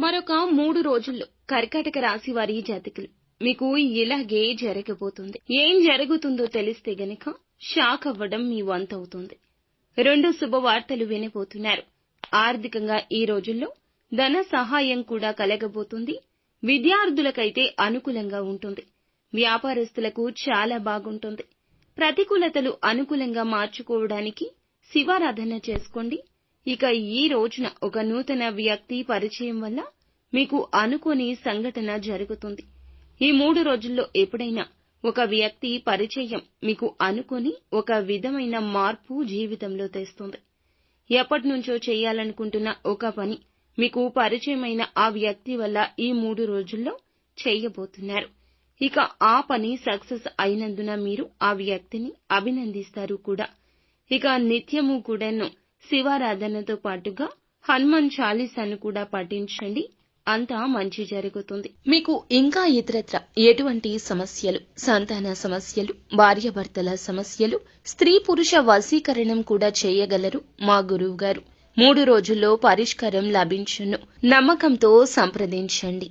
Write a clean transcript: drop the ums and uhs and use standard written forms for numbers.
మరొక 3 రోజుల్లో కర్కాటక రాశి వారి జాతకులు మీకు ఇలాగే జరగబోతుంది. ఏం జరుగుతుందో తెలిస్తే గనక షాక్ అవ్వడం మీ వంతవుతుంది. 2 శుభవార్తలు వినబోతున్నారు. ఆర్థికంగా ఈ రోజుల్లో ధన సహాయం కూడా కలగబోతుంది. విద్యార్థులకైతే అనుకూలంగా ఉంటుంది. వ్యాపారస్తులకు చాలా బాగుంటుంది. ప్రతికూలతలు అనుకూలంగా మార్చుకోవడానికి శివారాధన చేసుకోండి. ఇక ఈ రోజున ఒక నూతన వ్యక్తి పరిచయం వల్ల మీకు అనుకోని సంఘటన జరుగుతుంది. ఈ 3 రోజుల్లో ఎప్పుడైనా ఒక వ్యక్తి పరిచయం మీకు అనుకోని ఒక విధమైన మార్పు జీవితంలో తెస్తుంది. ఎప్పటినుంచో చేయాలనుకుంటున్న ఒక పని మీకు పరిచయమైన ఆ వ్యక్తి వల్ల ఈ 3 రోజుల్లో చేయబోతున్నారు. ఇక ఆ పని సక్సెస్ అయినందున మీరు ఆ వ్యక్తిని అభినందిస్తారు కూడా. ఇక నిత్యము కూడాను శివారాధనతో పాటుగా హనుమాన్ చాలీసాను కూడా పఠించండి. అంతా మంచి జరుగుతుంది. మీకు ఇంకా ఇతరత్ర ఎటువంటి సమస్యలు, సంతాన సమస్యలు, భార్యాభర్తల సమస్యలు, స్త్రీ పురుష వశీకరణం కూడా చేయగలరు మా గురువు గారు. 3 రోజుల్లో పరిష్కారం లభించును. నమ్మకంతో సంప్రదించండి.